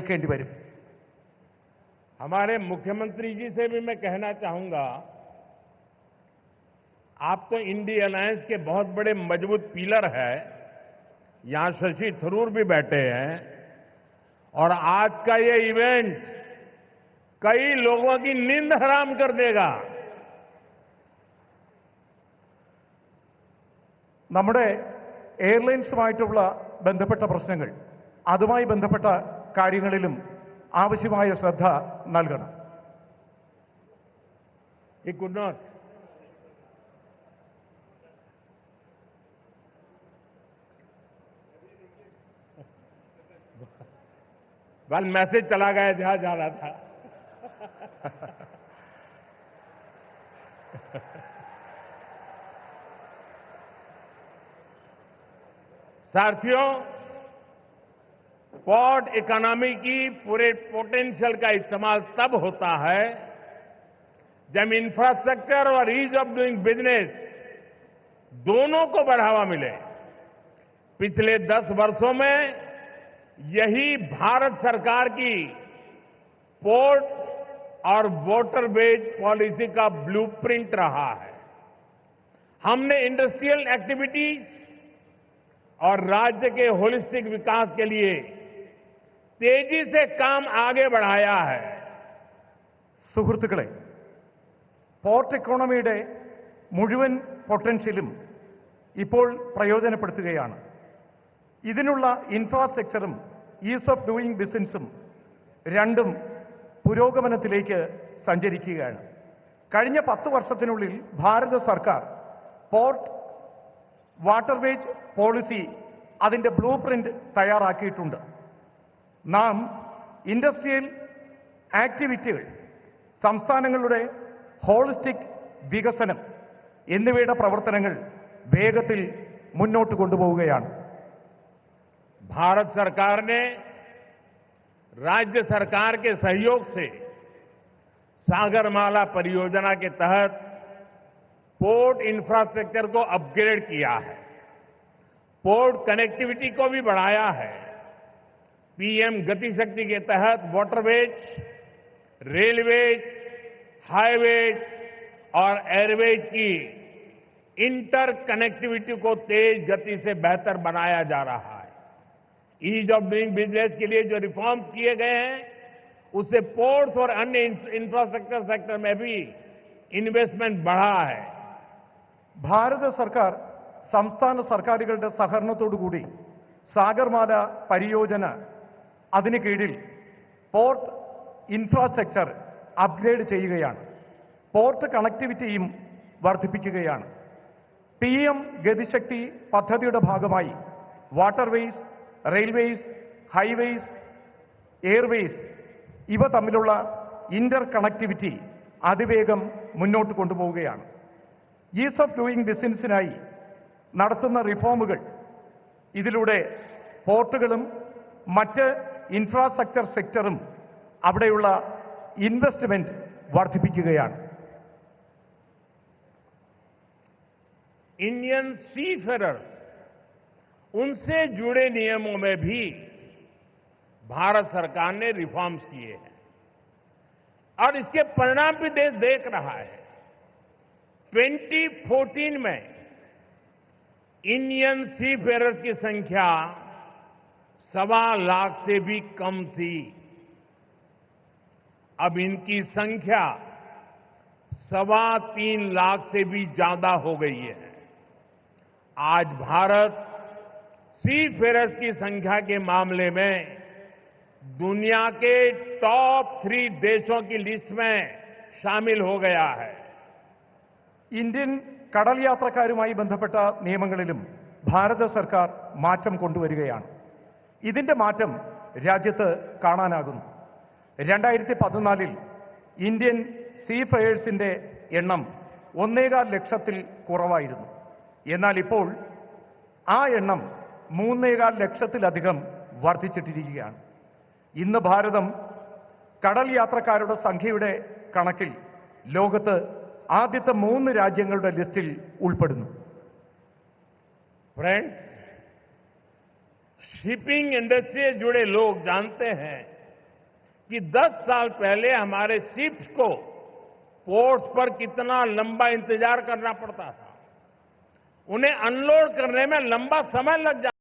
കേൾക്കേണ്ടി വരും. हमारे मुख्यमंत्री जी से भी मैं कहना चाहूंगा, आप तो इंडिया अलायंस के बहुत बड़े मजबूत पिलर है. यहां शशि थरूर भी बैठे हैं और आज का ये इवेंट कई लोगों की नींद हराम कर देगा. നമ്മുടെ എയർലൈൻസുമായിട്ടുള്ള ബന്ധപ്പെട്ട പ്രശ്നങ്ങൾ, അതുമായി ബന്ധപ്പെട്ട കാര്യങ്ങളിലും ആവശ്യമായ ശ്രദ്ധ നൽകണം. He could not. वाल मैसेज चला गया जहां जा रहा था. साथियों, पोर्ट इकोनॉमी की पूरे पोटेंशियल का इस्तेमाल तब होता है जब इंफ्रास्ट्रक्चर और ईज ऑफ डूइंग बिजनेस दोनों को बढ़ावा मिले. पिछले 10 वर्षों में यही भारत सरकार की पोर्ट और वाटरवेज पॉलिसी का ब्लूप्रिंट रहा है. हमने इंडस्ट्रियल एक्टिविटीज और राज्य के होलिस्टिक विकास के लिए तेजी से काम आगे बढ़ाया है. സുഹൃത്തുക്കളെ, പോർട്ട് ഇക്കോണമിയുടെ മുഴുവൻ പൊട്ടൻഷ്യലും ഇപ്പോൾ പ്രയോജനപ്പെടുത്തുകയാണ്. ഇതിനുള്ള ഇൻഫ്രാസ്ട്രക്ചറും ഈസ് ഓഫ് ഡൂയിങ് ബിസിനസ്സും രണ്ടും പുരോഗമനത്തിലേക്ക് സഞ്ചരിക്കുകയാണ്. കഴിഞ്ഞ 10 വർഷത്തിനുള്ളിൽ ഭാരത സർക്കാർ പോർട്ട് വാട്ടർവേജ് പോളിസി അതിൻ്റെ ബ്ലൂ പ്രിന്റ് തയ്യാറാക്കിയിട്ടുണ്ട്. നാം ഇൻഡസ്ട്രിയൽ ആക്ടിവിറ്റികൾ, സംസ്ഥാനങ്ങളുടെ ഹോളിസ്റ്റിക് വികസനം എന്നിവയുടെ പ്രവർത്തനങ്ങൾ വേഗത്തിൽ മുന്നോട്ട് കൊണ്ടുപോവുകയാണ്. भारत सरकार ने राज्य सरकार के सहयोग से सागरमाला परियोजना के तहत पोर्ट इंफ्रास्ट्रक्चर को अपग्रेड किया है. पोर्ट कनेक्टिविटी को भी बढ़ाया है. पीएम गति शक्ति के तहत वाटरवेज, रेलवेज, हाईवेज और एयरवेज की इंटर कनेक्टिविटी को तेज गति से बेहतर बनाया जा रहा है. ईज ऑफ डूइंग बिजनेस के लिए जो रिफॉर्म्स किए गए हैं उससे पोर्ट्स और अन्य इंफ्रास्ट्रक्चर सेक्टर में भी इन्वेस्टमेंट बढ़ा है. ഭാരത സർക്കാർ സംസ്ഥാന സർക്കാരുകളുടെ സഹകരണത്തോടുകൂടി സാഗർമാല പരിയോജന അതിന് കീഴിൽ പോർട്ട് ഇൻഫ്രാസ്ട്രക്ചർ അപ്ഗ്രേഡ് ചെയ്യുകയാണ്. പോർട്ട് കണക്ടിവിറ്റിയും വർദ്ധിപ്പിക്കുകയാണ്. PM ഗതിശക്തി പദ്ധതിയുടെ ഭാഗമായി വാട്ടർവേസ്, റെയിൽവേസ്, ഹൈവേസ്, എയർവേസ് ഇവ തമ്മിലുള്ള ഇന്റർ കണക്ടിവിറ്റി അതിവേഗം മുന്നോട്ട് കൊണ്ടുപോവുകയാണ്. ഈസ് ഓഫ് ഡൂയിങ് ബിസിനസ്സിനായി നടത്തുന്ന റിഫോമുകൾ ഇതിലൂടെ പോർട്ടുകളും മറ്റ് ഇൻഫ്രാസ്ട്രക്ചർ സെക്ടറും അവിടെയുള്ള ഇൻവെസ്റ്റ്മെന്റ് വർദ്ധിപ്പിക്കുകയാണ്. इंडियन सीफेरर्स, उनसे जुड़े नियमों में भी भारत सरकार ने रिफॉर्म्स किए हैं और इसके परिणाम भी देश देख रहा है. 2014 में इंडियन सीफेरर्स की संख्या 1.25 लाख से भी कम थी. अब इनकी संख्या 3.25 लाख से भी ज्यादा हो गई है. आज भारत सीफेरर्स की संख्या के मामले में दुनिया के टॉप 3 देशों की लिस्ट में शामिल हो गया है. ഇന്ത്യൻ കടൽ യാത്രക്കാരുമായി ബന്ധപ്പെട്ട നിയമങ്ങളിലും ഭാരത സർക്കാർ മാറ്റം കൊണ്ടുവരികയാണ്. ഇതിന്റെ മാറ്റം രാജ്യത്ത് കാണാനാകുന്നു. 2014 ഇന്ത്യൻ സീഫെയേഴ്സിന്റെ എണ്ണം 1.25 ലക്ഷത്തിൽ കുറവായിരുന്നു. എന്നാൽ ഇപ്പോൾ ആ എണ്ണം 3.25 ലക്ഷത്തിലധികം വർദ്ധിച്ചിട്ടിരിക്കുകയാണ്. ഇന്ന് ഭാരതം കടൽ യാത്രക്കാരുടെ സംഖ്യയുടെ കണക്കിൽ ലോകത്ത് ആദ്യത്തെ 3 രാജ്യങ്ങളുടെ ലിസ്റ്റിൽ ഉൾപ്പെടുന്നു. फ्रेंड्स, शिपिंग इंडस्ट्री से जुड़े लोग जानते हैं कि 10 साल पहले हमारे शिप्स को पोर्ट्स पर कितना लंबा इंतजार करना पड़ता था। उन्हें अनलोड करने में लंबा समय लग जाता